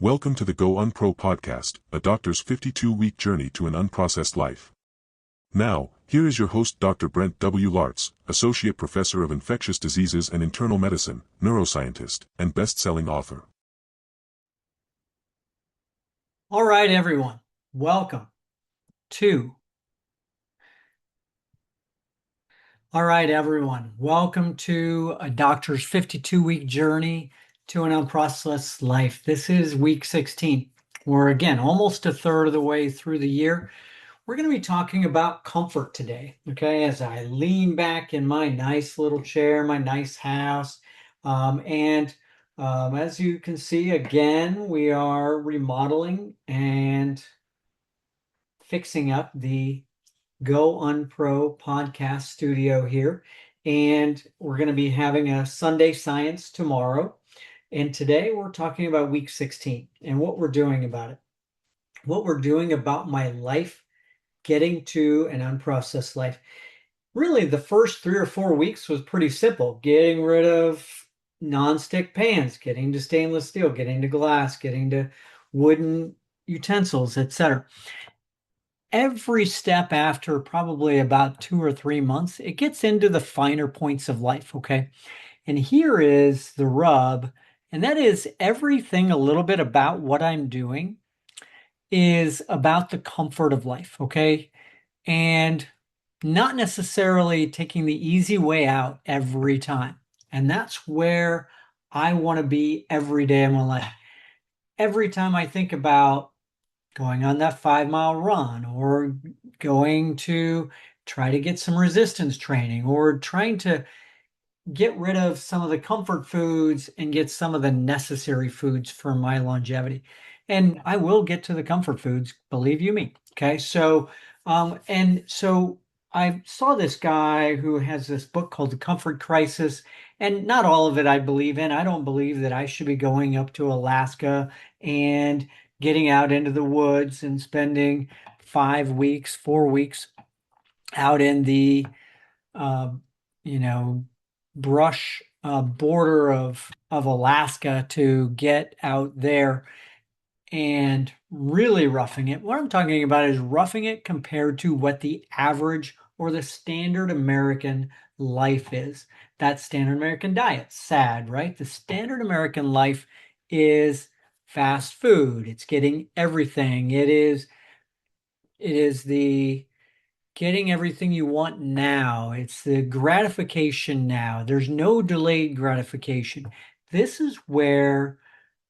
Welcome to the Go Unpro podcast, a doctor's 52-week journey to an unprocessed life. Now, here is your host Dr. Brent W. Laartz, Associate Professor of Infectious Diseases and Internal Medicine, neuroscientist, and best-selling author. All right, everyone, welcome to a doctor's 52-week journey to an unprocessed life. This is week 16. We're again almost a third of the way through the year. We're going to be talking about comfort today, okay? As I lean back in my nice little chair, my nice house, as you can see, again, we are remodeling and fixing up the Go Unpro podcast studio here. And we're going to be having a Sunday Science tomorrow. And today we're talking about week 16 and what we're doing about it. What we're doing about my life, getting to an unprocessed life. Really, the first 3 or 4 weeks was pretty simple. Getting rid of nonstick pans, getting to stainless steel, getting to glass, getting to wooden utensils, etc. Every step after probably about 2 or 3 months, it gets into the finer points of life, okay? And here is the rub, and that is everything a little bit about what I'm doing is about the comfort of life, okay? And not necessarily taking the easy way out every time. And that's where I want to be every day of my life. Every time I think about going on that 5-mile run or going to try to get some resistance training or trying to get rid of some of the comfort foods and get some of the necessary foods for my longevity. And I will get to the comfort foods, believe you me. Okay. So I saw this guy who has this book called The Comfort Crisis, and not all of it I believe in. I don't believe that I should be going up to Alaska and getting out into the woods and spending 5 weeks, 4 weeks out in the, uh, brush border of Alaska to get out there and really roughing it. What I'm talking about is roughing it compared to what the average or the standard American life is. That standard American diet. Sad, right? The standard American life is fast food. It's getting everything. It is the getting everything you want now. It's the gratification now. There's no delayed gratification. This is where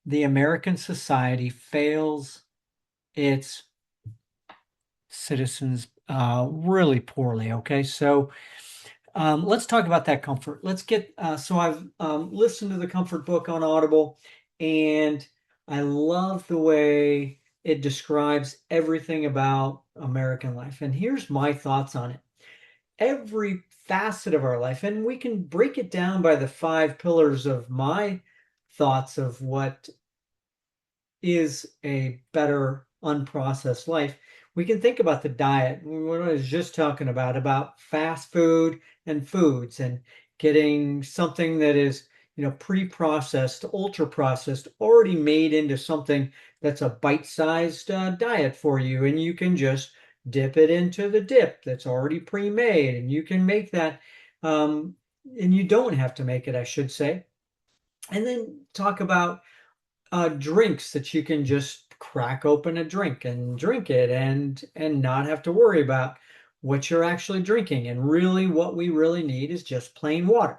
the American society fails its citizens really poorly. Okay, so let's talk about that comfort. Let's get so I've listened to the comfort book on Audible, and I love the way it describes everything about American life. And here's my thoughts on it. Every facet of our life, and we can break it down by the 5 pillars of my thoughts of what is a better unprocessed life. We can think about the diet. What I was just talking about fast food and foods and getting something that is, pre-processed, ultra processed, already made into something that's a bite-sized diet for you. And you can just dip it into the dip that's already pre-made. And you can make that, and you don't have to make it, I should say. And then talk about drinks that you can just crack open a drink and drink it and not have to worry about what you're actually drinking. And really what we really need is just plain water.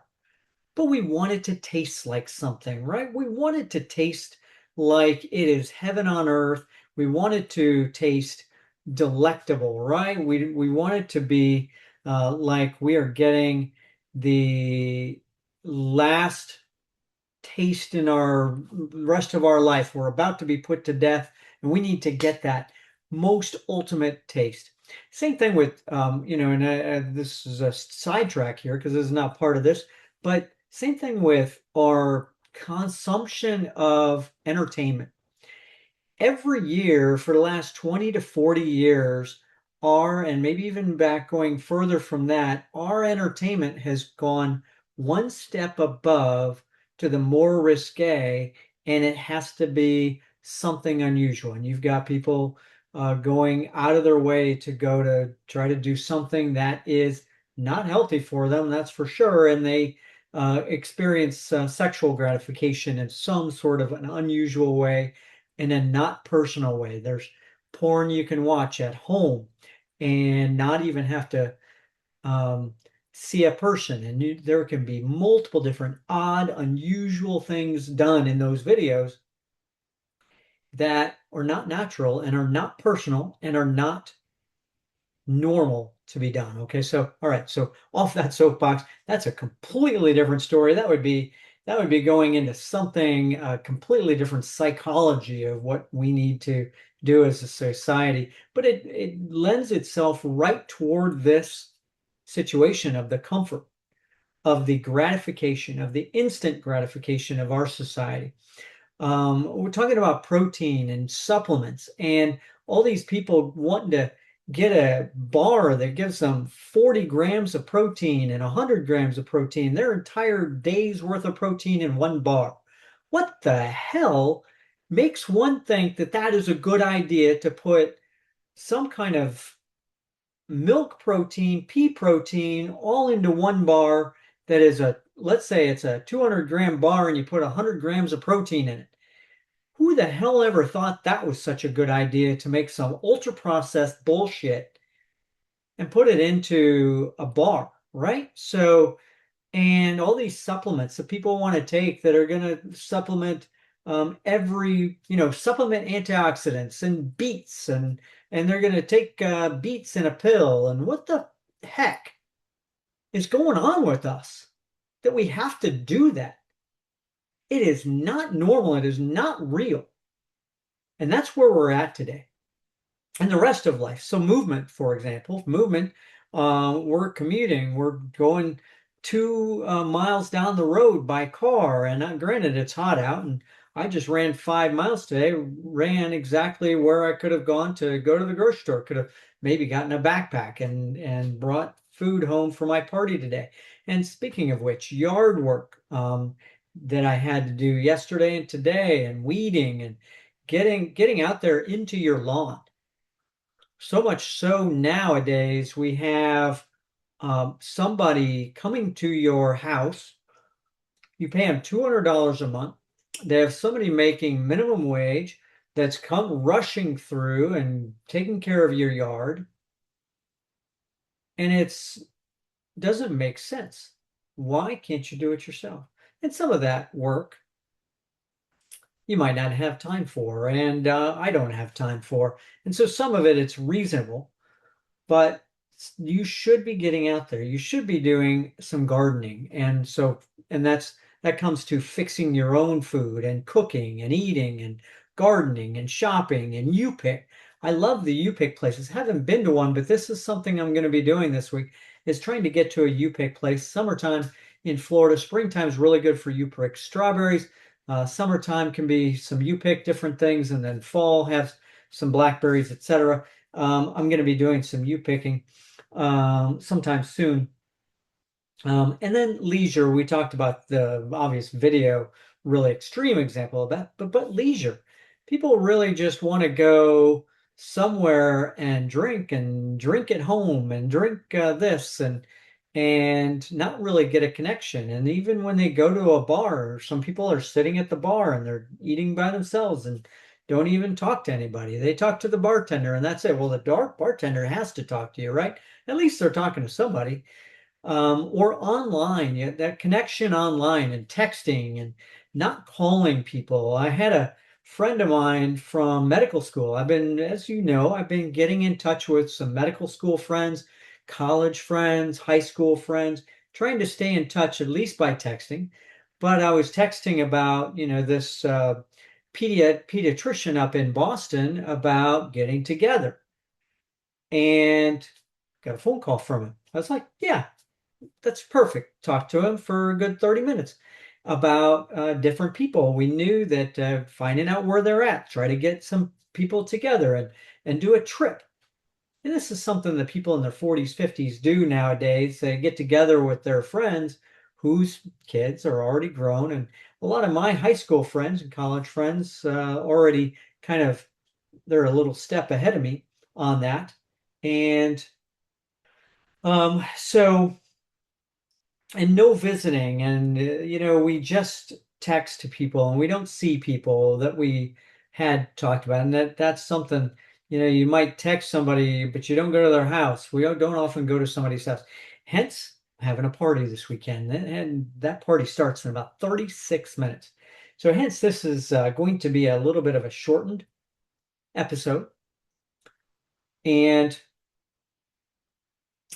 But we want it to taste like something, right? We want it to taste like it is heaven on earth. We want it to taste delectable, right? We want it to be like we are getting the last taste in our rest of our life. We're about to be put to death, and we need to get that most ultimate taste. Same thing with, and this is a sidetrack here because this is not part of this, but same thing with our consumption of entertainment. Every year for the last 20 to 40 years, and maybe even back going further from that, our entertainment has gone one step above to the more risque, and it has to be something unusual. And you've got people going out of their way to go to try to do something that is not healthy for them, that's for sure. And they experience sexual gratification in some sort of an unusual way, in a not personal way. There's porn you can watch at home and not even have to um, see a person. And there can be multiple different odd, unusual things done in those videos that are not natural and are not personal and are not normal to be done. Okay, so all right, so off that soapbox, that's a completely different story. That would be going into something completely different psychology of what we need to do as a society. But it lends itself right toward this situation of the comfort, of the gratification, of the instant gratification of our society. We're talking about protein and supplements, and all these people wanting to get a bar that gives them 40 grams of protein and 100 grams of protein, their entire day's worth of protein in one bar. What the hell makes one think that that is a good idea to put some kind of milk protein, pea protein, all into one bar that is let's say it's a 200-gram bar and you put 100 grams of protein in it? Who the hell ever thought that was such a good idea to make some ultra processed bullshit and put it into a bar, right? So, and all these supplements that people want to take that are going to supplement supplement antioxidants and beets, and they're going to take beets in a pill. And what the heck is going on with us that we have to do that? It is not normal. It is not real. And that's where we're at today. And the rest of life. So movement, for example, we're commuting, we're going 2 miles down the road by car. And granted, it's hot out, and I just ran 5 miles today, ran exactly where I could have gone to go to the grocery store, could have maybe gotten a backpack and brought food home for my party today. And speaking of which, yard work that I had to do yesterday and today, and weeding and getting out there into your lawn. So much so nowadays we have somebody coming to your house. You pay them $200 a month. They have somebody making minimum wage that's come rushing through and taking care of your yard. And it doesn't make sense. Why can't you do it yourself? And some of that work you might not have time for, and I don't have time for. And so some of it's reasonable, but you should be getting out there. You should be doing some gardening. And that comes to fixing your own food and cooking and eating and gardening and shopping and U-Pick. I love the U-Pick places. Haven't been to one, but this is something I'm going to be doing this week, is trying to get to a U-Pick place. Summertime in Florida, springtime is really good for U-Pick strawberries. Summertime can be some U-Pick different things, and then fall has some blackberries, etc. I'm going to be doing some U-Picking sometime soon. And then leisure, we talked about the obvious video, really extreme example of that, but leisure. People really just want to go somewhere and drink at home and drink this and not really get a connection. And even when they go to a bar, some people are sitting at the bar and they're eating by themselves and don't even talk to anybody. They talk to the bartender and that's it. Well, the bartender has to talk to you, right? At least they're talking to somebody. Or online, that connection online and texting and not calling people. I had a friend of mine from medical school. As you know, I've been getting in touch with some medical school friends, college friends, high school friends, trying to stay in touch at least by texting. But I was texting about, this pediatrician up in Boston about getting together, and got a phone call from him. I was like, yeah, that's perfect. Talked to him for a good 30 minutes about different people. We knew that finding out where they're at, try to get some people together and do a trip. And this is something that people in their 40s, 50s do nowadays. They get together with their friends whose kids are already grown, and a lot of my high school friends and college friends already kind of, they're a little step ahead of me on that. And so, and no visiting, and we just text to people and we don't see people that we had talked about, and that's something. You might text somebody but you don't go to their house. We don't often go to somebody's house, hence having a party this weekend, and that party starts in about 36 minutes. So hence this is going to be a little bit of a shortened episode. And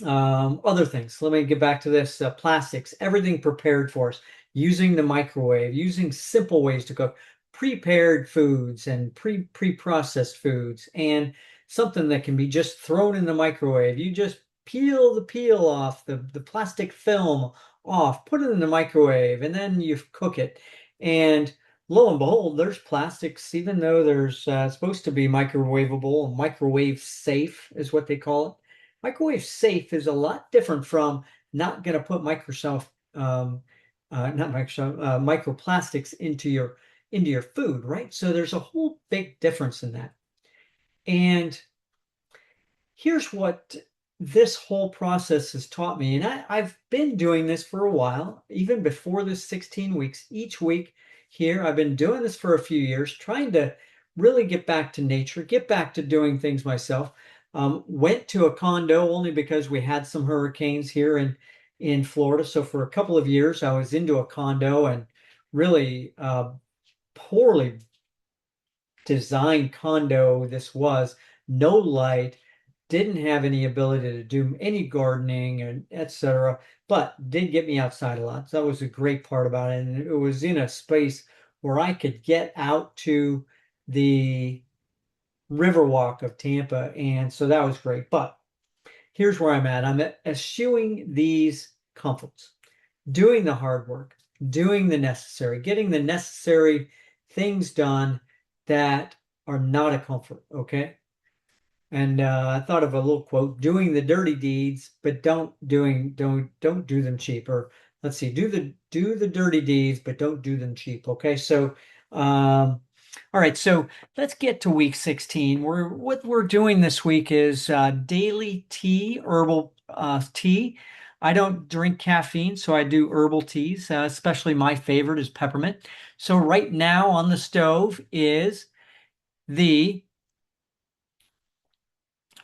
other things. Let me get back to this. Plastics, everything prepared for us, using the microwave, using simple ways to cook, prepared foods and pre-processed foods, and something that can be just thrown in the microwave. You just peel the peel off, the plastic film off, put it in the microwave, and then you cook it. And lo and behold, there's plastics, even though there's supposed to be microwavable, microwave safe is what they call it. Microwave safe is a lot different from not going to put microplastics into your food, right? So there's a whole big difference in that. And here's what this whole process has taught me. And I've been doing this for a while, even before this 16 weeks. Each week here, I've been doing this for a few years, trying to really get back to nature, get back to doing things myself. Went to a condo only because we had some hurricanes here in Florida. So for a couple of years, I was into a condo, and really poorly designed condo this was. No light, didn't have any ability to do any gardening and etc. But did get me outside a lot. So that was a great part about it. And it was in a space where I could get out to the Riverwalk of Tampa, and so that was great. But here's where I'm at. I'm eschewing these comforts, doing the hard work, doing the necessary, getting the necessary things done that are not a comfort. Okay. And I thought of a little quote: "Doing the dirty deeds, but don't do them cheap." Or let's see, do the dirty deeds, but don't do them cheap. Okay, so all right, so let's get to week 16. What we're doing this week is daily tea, herbal tea. I don't drink caffeine, so I do herbal teas. Especially my favorite is peppermint. So right now on the stove is the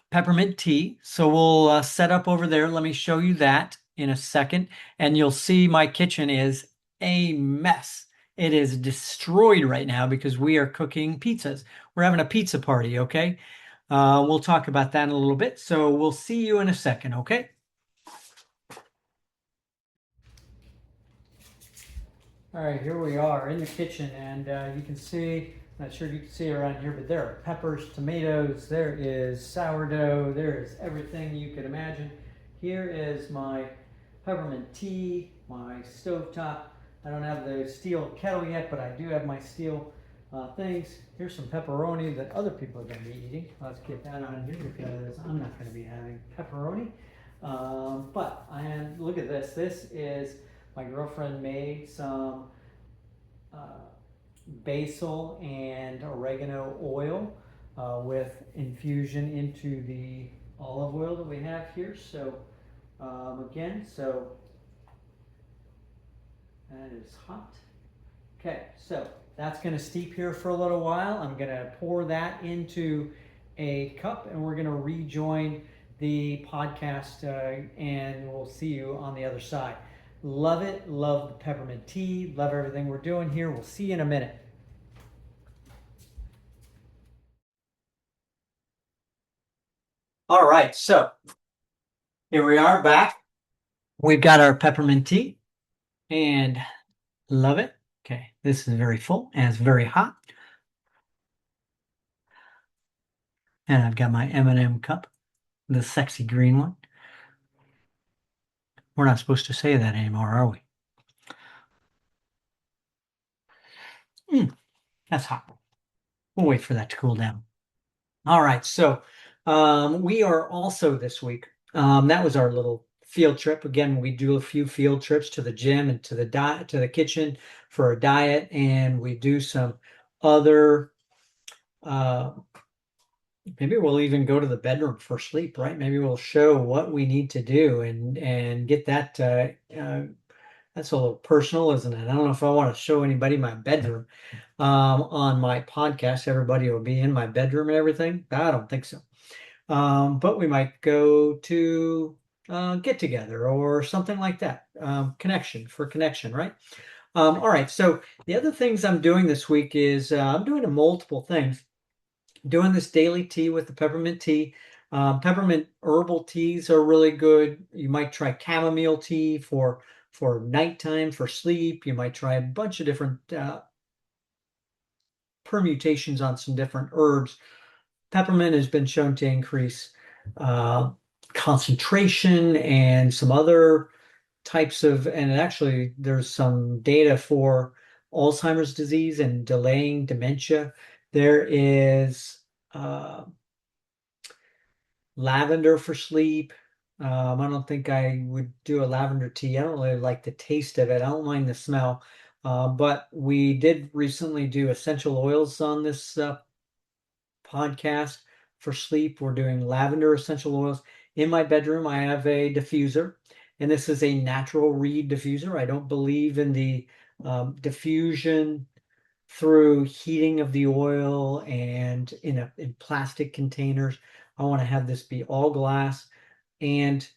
peppermint tea. So we'll set up over there. Let me show you that in a second. And you'll see my kitchen is a mess. It is destroyed right now because we are cooking pizzas. We're having a pizza party, okay? We'll talk about that in a little bit. So we'll see you in a second, okay? All right, here we are in the kitchen, and you can see, not sure if you can see around here, but there are peppers, tomatoes, there is sourdough, there is everything you could imagine. Here is my peppermint tea, my stovetop. I don't have the steel kettle yet, but I do have my steel things. Here's some pepperoni that other people are going to be eating. Let's get that on here because I'm not going to be having pepperoni. And look at this. This is, my girlfriend made some basil and oregano oil with infusion into the olive oil that we have here. So so that is hot. Okay, so that's going to steep here for a little while. I'm going to pour that into a cup, and we're going to rejoin the podcast, and we'll see you on the other side. Love it. Love the peppermint tea. Love everything we're doing here. We'll see you in a minute. All right, so here we are back. We've got our peppermint tea, and love it. Okay, this is very full and it's very hot. And I've got my M&M cup, the sexy green one. We're not supposed to say that anymore, are we? That's hot. We'll wait for that to cool down. All right, so we are also this week, that was our little field trip. Again, we do a few field trips to the gym and to the kitchen for a diet, and we do some other. Maybe we'll even go to the bedroom for sleep, right? Maybe we'll show what we need to do and get that. That's a little personal, isn't it? I don't know if I want to show anybody my bedroom on my podcast. Everybody will be in my bedroom and everything. I don't think so. But we might go to get together or something like that. Connection, right? All right. So the other things I'm doing this week is I'm doing multiple things. Doing this daily tea with the peppermint tea. Peppermint herbal teas are really good. You might try chamomile tea for nighttime, for sleep. You might try a bunch of different permutations on some different herbs. Peppermint has been shown to increase concentration and some other types of, and actually there's some data for Alzheimer's disease and delaying dementia. There is lavender for sleep. I don't think I would do a lavender tea. I don't really like the taste of it. I don't mind the smell. But we did recently do essential oils on this podcast for sleep. We're doing lavender essential oils. In my bedroom, I have a diffuser, and this is a natural reed diffuser. I don't believe in the diffusion through heating of the oil and in plastic containers. I want to have this be all glass and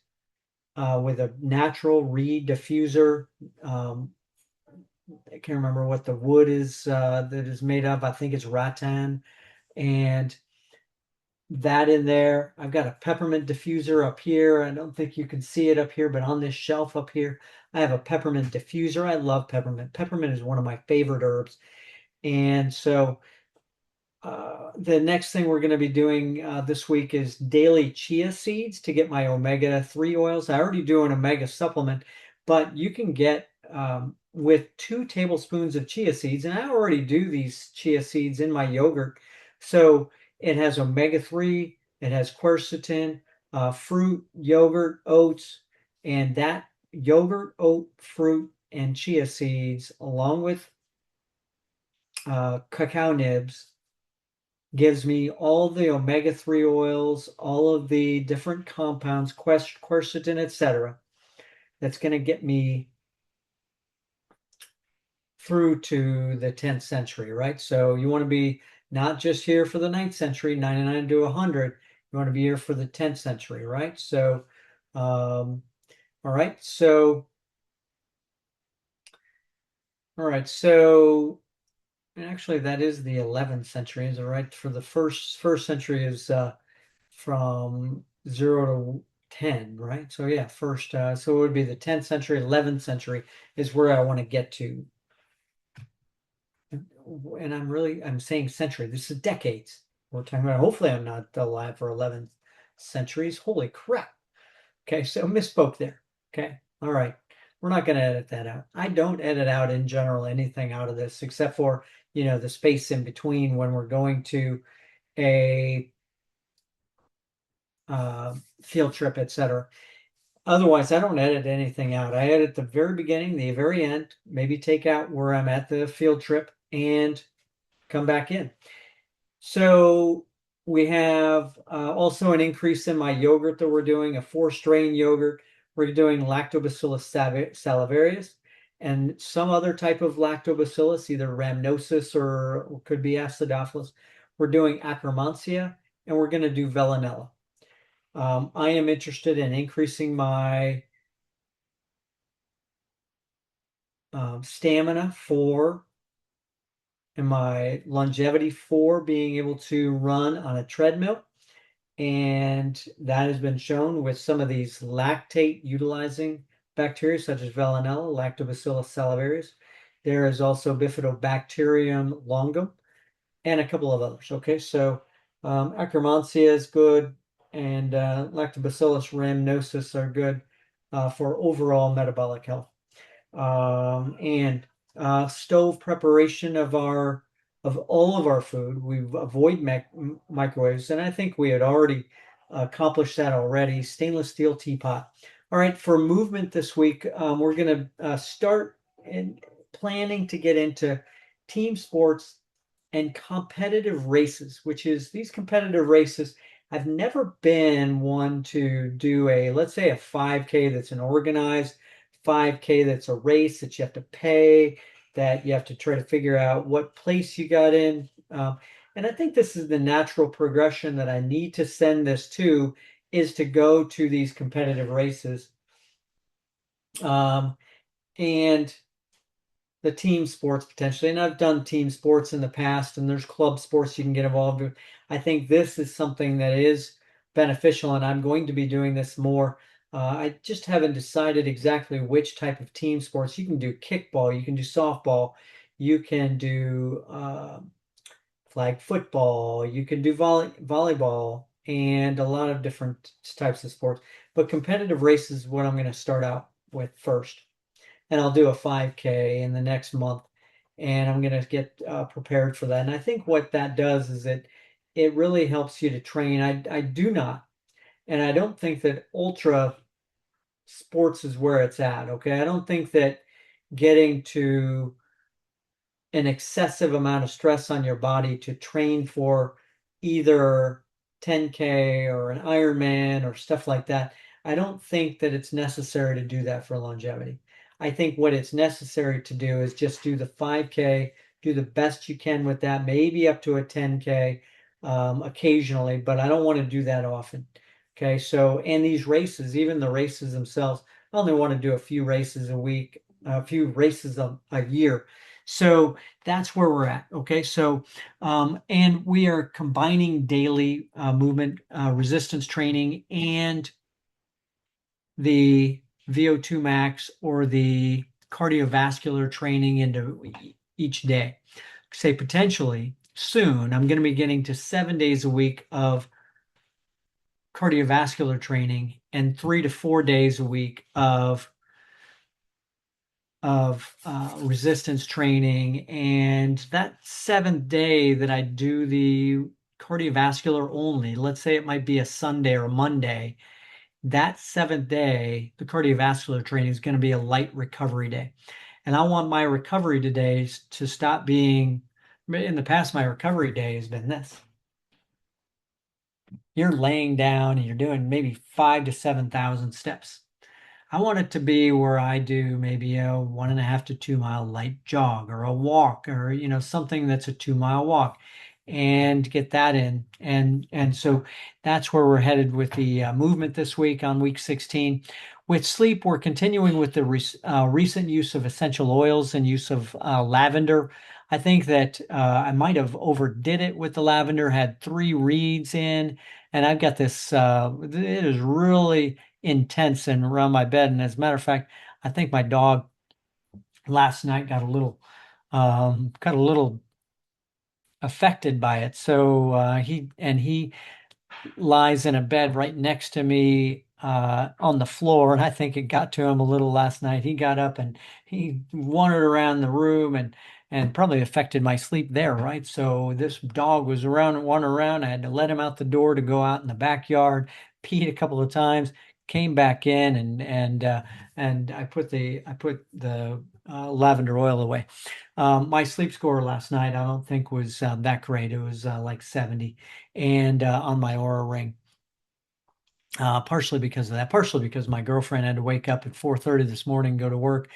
with a natural reed diffuser. I can't remember what the wood is that is made of. I think it's rattan, and that in there. I've got a peppermint diffuser up here. I don't think you can see it up here, but on this shelf up here, I have a peppermint diffuser. I love peppermint. Peppermint is one of my favorite herbs. And so the next thing we're going to be doing this week is daily chia seeds to get my omega-3 oils. I already do an omega supplement, but you can get with 2 tablespoons of chia seeds, and I already do these chia seeds in my yogurt. So it has omega-3, it has quercetin, fruit, yogurt, oats, and that yogurt, oat, fruit, and chia seeds, along with cacao nibs, gives me all the omega-3 oils, all of the different compounds, quercetin, etc. That's going to get me through to the 10th century, right? So you want to be not just here for the 9th century, 99 to 100. You want to be here for the 10th century, right? So, all right. So, and actually, that is the 11th century, is it right? For the first century is from 0 to 10, right? So yeah, first, so it would be the 10th century, 11th century is where I want to get to. And I'm saying century. This is decades we're talking about. Hopefully, I'm not alive for 11 centuries. Holy crap! Okay, so misspoke there. Okay, all right. We're not going to edit that out. I don't edit out in general anything out of this except for, the space in between when we're going to a field trip, etc. Otherwise, I don't edit anything out. I edit the very beginning, the very end, maybe take out where I'm at the field trip and come back in. So we have also an increase in my yogurt that we're doing, a 4-strain yogurt. We're doing Lactobacillus salivarius and some other type of lactobacillus, either rhamnosus or could be acidophilus. We're doing Akkermansia, and we're going to do Veillonella. I am interested in increasing my stamina and my longevity for being able to run on a treadmill. And that has been shown with some of these lactate utilizing bacteria, such as Veillonella, Lactobacillus salivarius. There is also Bifidobacterium longum and a couple of others. Okay, so Akkermansia is good, and Lactobacillus rhamnosus are good for overall metabolic health. And stove preparation of all of our food. We avoid microwaves, and I think we had already accomplished that already. Stainless steel teapot. All right, for movement this week, we're going to start in planning to get into team sports and competitive races, which is these competitive races. I've never been one to do let's say a 5K that's an organized 5K that's a race that you have to pay, that you have to try to figure out what place you got in. And I think this is the natural progression that I need to send this to, is to go to these competitive races. And the team sports potentially. And I've done team sports in the past, and there's club sports you can get involved with. I think this is something that is beneficial, and I'm going to be doing this more. I just haven't decided exactly which type of team sports. You can do kickball, you can do softball, you can do flag football, you can do volleyball, and a lot of different types of sports. But competitive races is what I'm going to start out with first. And I'll do a 5K in the next month, and I'm going to get prepared for that. And I think what that does is it really helps you to train. I do not, and I don't think that ultra sports is where it's at. Okay, I don't think that getting to an excessive amount of stress on your body to train for either 10K or an Ironman or stuff like that. I don't think that it's necessary to do that for longevity. I think what it's necessary to do is just do the 5K, do the best you can with that, maybe up to a 10K occasionally, but I don't want to do that often. Okay, so, and these races, even the races themselves, I only want to do a few races a week, a few races a year. So that's where we're at. Okay. So, and we are combining daily movement resistance training and the VO2 max or the cardiovascular training into each day. Say potentially soon, I'm going to be getting to 7 days a week of cardiovascular training and 3 to 4 days a week of resistance training. And that seventh day that I do the cardiovascular only, let's say it might be a Sunday or a Monday, that seventh day, the cardiovascular training is going to be a light recovery day. And I want my recovery days to stop being, in the past, my recovery day has been this. You're laying down and you're doing maybe 5 to 7,000 steps. I want it to be where I do maybe a 1.5 to 2 mile light jog or a walk, or something that's a 2 mile walk, and get that in. And so that's where we're headed with the movement this week on week 16. With sleep, we're continuing with the recent use of essential oils and use of lavender. I think that I might have overdid it with the lavender, had 3 reeds in, and I've got this, it is really intense and around my bed. And as a matter of fact, I think my dog last night got a little affected by it. So he lies in a bed right next to me on the floor, and I think it got to him a little last night. He got up and he wandered around the room and probably affected my sleep there, right? So this dog was around and wandering around. I had to let him out the door to go out in the backyard, peed a couple of times, came back in, and I put the lavender oil away. My sleep score last night, I don't think was that great. It was like 70, and on my Aura ring. Partially because of that, partially because my girlfriend had to wake up at 4:30 this morning and go to work.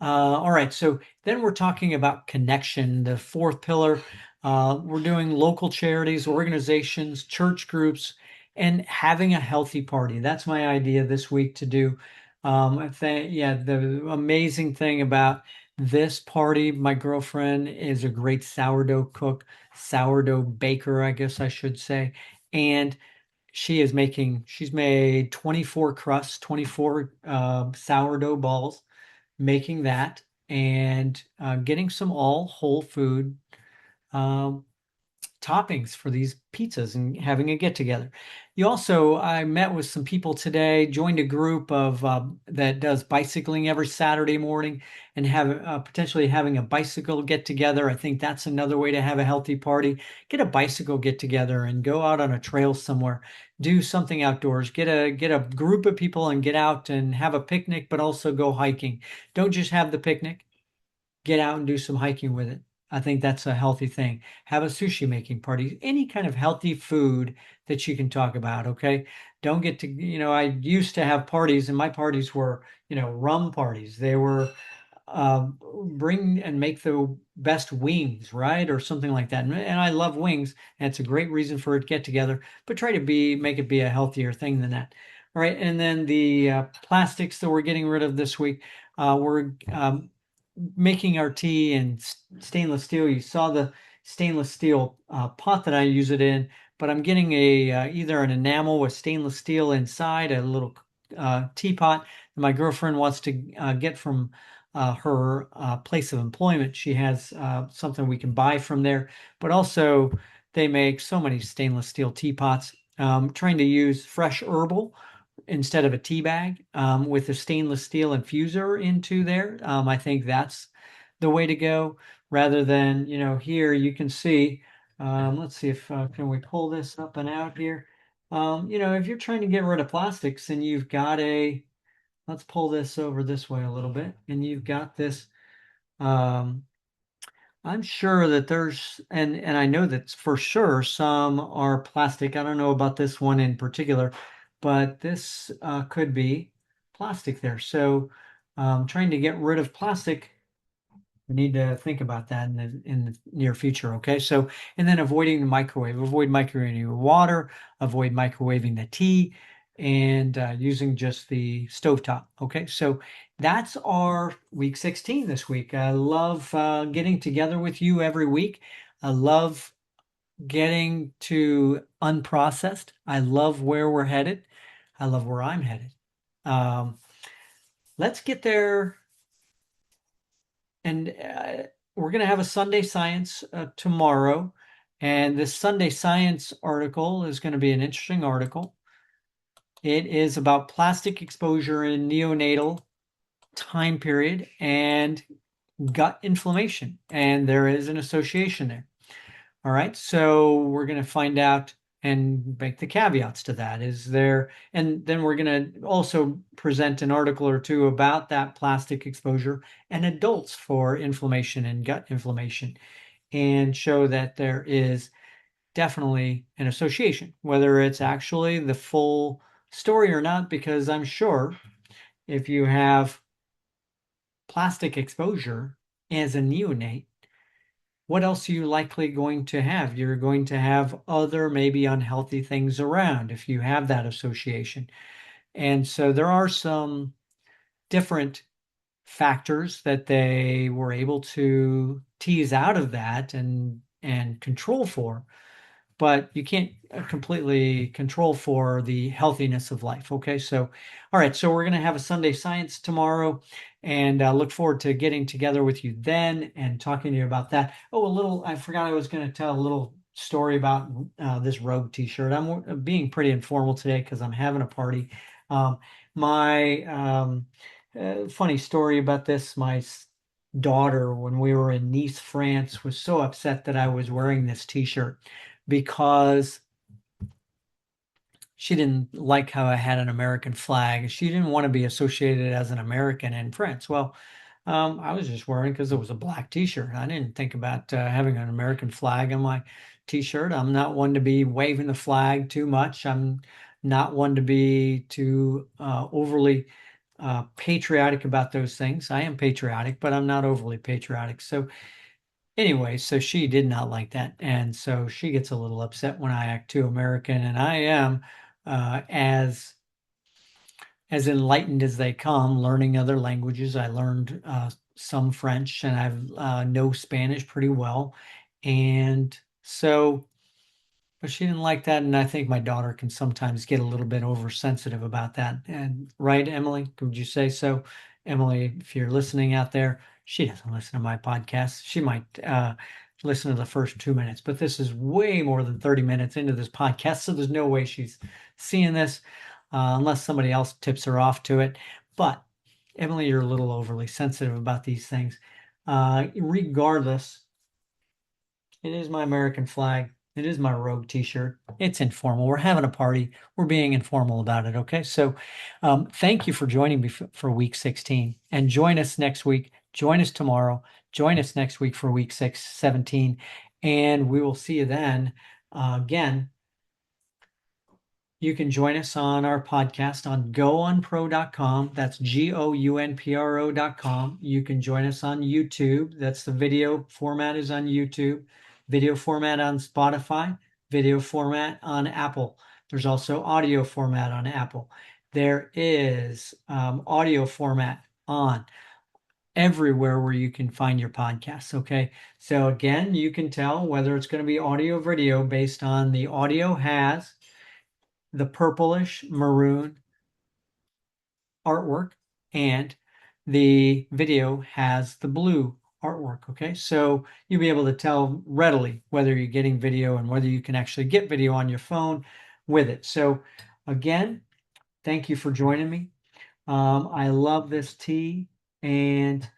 All right, so then we're talking about connection, the fourth pillar. We're doing local charities, organizations, church groups, and having a healthy party. That's my idea this week to do. I think, yeah, the amazing thing about this party, my girlfriend is a great sourdough cook, sourdough baker, I guess I should say. And she's made 24 crusts, 24 sourdough balls, making that, and getting some all whole food um, toppings for these pizzas and having a get together. I met with some people today, joined a group of that does bicycling every Saturday morning, and have potentially having a bicycle get together. I think that's another way to have a healthy party. Get a bicycle get together and go out on a trail somewhere. Do something outdoors. Get a group of people and get out and have a picnic, but also go hiking. Don't just have the picnic. Get out and do some hiking with it. I think that's a healthy thing. Have a sushi making party, any kind of healthy food that you can talk about. Okay. Don't get to, I used to have parties, and my parties were, rum parties. They were uh, bring and make the best wings, right? Or something like that. And I love wings, and it's a great reason for a get together, but try to make it be a healthier thing than that. All right. And then the plastics that we're getting rid of this week, we're making our tea in stainless steel. You saw the stainless steel pot that I use it in, but I'm getting either an enamel with stainless steel inside, a little teapot that my girlfriend wants to get from her place of employment. She has something we can buy from there, but also they make so many stainless steel teapots. Trying to use fresh herbal instead of a tea bag with a stainless steel infuser into there. I think that's the way to go rather than, here you can see, let's see if, can we pull this up and out here? If you're trying to get rid of plastics and you've got let's pull this over this way a little bit, and you've got this, um, I'm sure that and I know that for sure some are plastic. I don't know about this one in particular, but this could be plastic there. So trying to get rid of plastic, we need to think about that in the near future. Okay. So, and then avoiding the microwave, avoid microwaving your water, avoid microwaving the tea, and using just the stovetop. Okay. So that's our week 16 this week. I love getting together with you every week. I love getting to unprocessed. I love where we're headed. I love where I'm headed. Um, let's get there. And we're going to have a Sunday Science tomorrow. And this Sunday Science article is going to be an interesting article. It is about plastic exposure in neonatal time period and gut inflammation. And there is an association there. All right. So we're going to find out and make the caveats to that. And then we're going to also present an article or two about that plastic exposure and adults for inflammation and gut inflammation, and show that there is definitely an association, whether it's actually the full story or not, because I'm sure if you have plastic exposure as a neonate, what else are you likely going to have? You're going to have other maybe unhealthy things around if you have that association. And so there are some different factors that they were able to tease out of that and control for, but you can't completely control for the healthiness of life. Okay. So, all right. So we're going to have a Sunday Science tomorrow, and look forward to getting together with you then and talking to you about that. Oh, I forgot I was going to tell a little story about this Rogue t-shirt. I'm being pretty informal today because I'm having a party. My funny story about this, my daughter, when we were in Nice, France, was so upset that I was wearing this t-shirt because she didn't like how I had an American flag. She didn't want to be associated as an American in France. Well, I was just wearing because it was a black t-shirt. I didn't think about having an American flag on my t-shirt. I'm not one to be waving the flag too much. I'm not one to be too overly patriotic about those things. I am patriotic, but I'm not overly patriotic. So anyway, so she did not like that. And so she gets a little upset when I act too American, and I am as enlightened as they come, learning other languages. I learned some French, and I know Spanish pretty well. And so, but she didn't like that. And I think my daughter can sometimes get a little bit oversensitive about that. And right, Emily, would you say so? Emily, if you're listening out there, she doesn't listen to my podcast. listen to the first 2 minutes, but this is way more than 30 minutes into this podcast, so there's no way she's seeing this unless somebody else tips her off to it. But Emily, you're a little overly sensitive about these things. Regardless, it is my American flag. It is my Rogue t-shirt. It's informal. We're having a party. We're being informal about it, okay? So thank you for joining me for week 16. And join us next week. Join us tomorrow. Join us next week for week 17. And we will see you then. Again, you can join us on our podcast on gounpro.com. That's gounpro.com. You can join us on YouTube. That's the video format is on YouTube. Video format on Spotify, video format on Apple. There's also audio format on Apple. There is audio format on everywhere where you can find your podcasts, okay? So again, you can tell whether it's going to be audio or video based on the audio has the purplish maroon artwork and the video has the blue artwork, okay? So you'll be able to tell readily whether you're getting video and whether you can actually get video on your phone with it. So again, thank you for joining me. I love this tea, and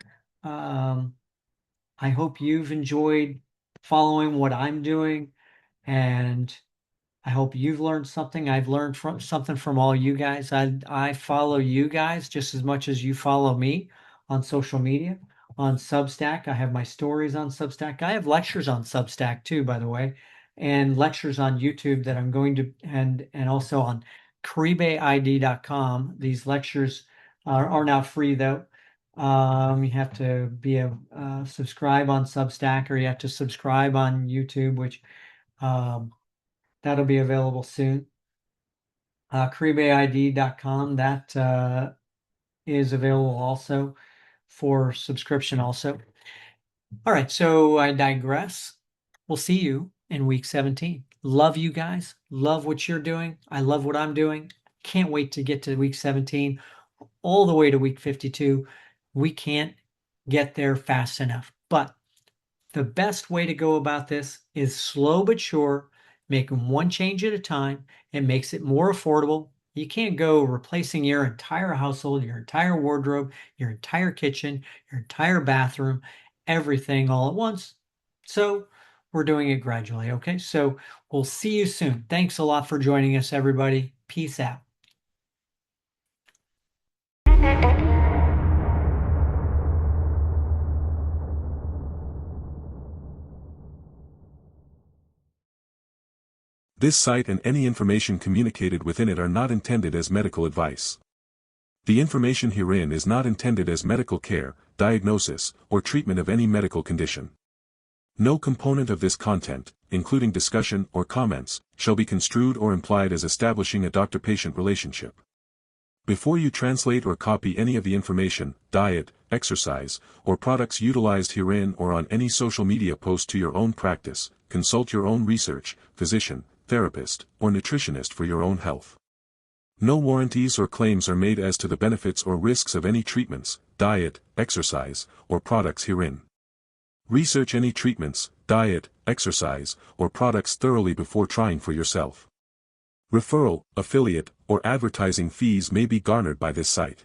I hope you've enjoyed following what I'm doing, and I hope you've learned something. I've learned something from all you guys. I follow you guys just as much as you follow me on social media. On Substack, I have my stories on Substack. I have lectures on Substack too, by the way, and lectures on YouTube that I'm going to, and also on CaribeID.com. These lectures are now free though. You have to be a subscribe on Substack, or you have to subscribe on YouTube, which that'll be available soon. CaribeID.com, that is available also for subscription also. All right, so I digress. We'll see you in week 17. Love you guys. Love what you're doing. I love what I'm doing. Can't wait to get to week 17, all the way to week 52. We can't get there fast enough. But the best way to go about this is slow but sure, making one change at a time. It makes it more affordable. You can't go replacing your entire household, your entire wardrobe, your entire kitchen, your entire bathroom, everything all at once. So we're doing it gradually, okay? So we'll see you soon. Thanks a lot for joining us, everybody. Peace out. This site and any information communicated within it are not intended as medical advice. The information herein is not intended as medical care, diagnosis, or treatment of any medical condition. No component of this content, including discussion or comments, shall be construed or implied as establishing a doctor-patient relationship. Before you translate or copy any of the information, diet, exercise, or products utilized herein or on any social media post to your own practice, consult your own research, physician, therapist, or nutritionist for your own health. No warranties or claims are made as to the benefits or risks of any treatments, diet, exercise, or products herein. Research any treatments, diet, exercise, or products thoroughly before trying for yourself. Referral, affiliate, or advertising fees may be garnered by this site.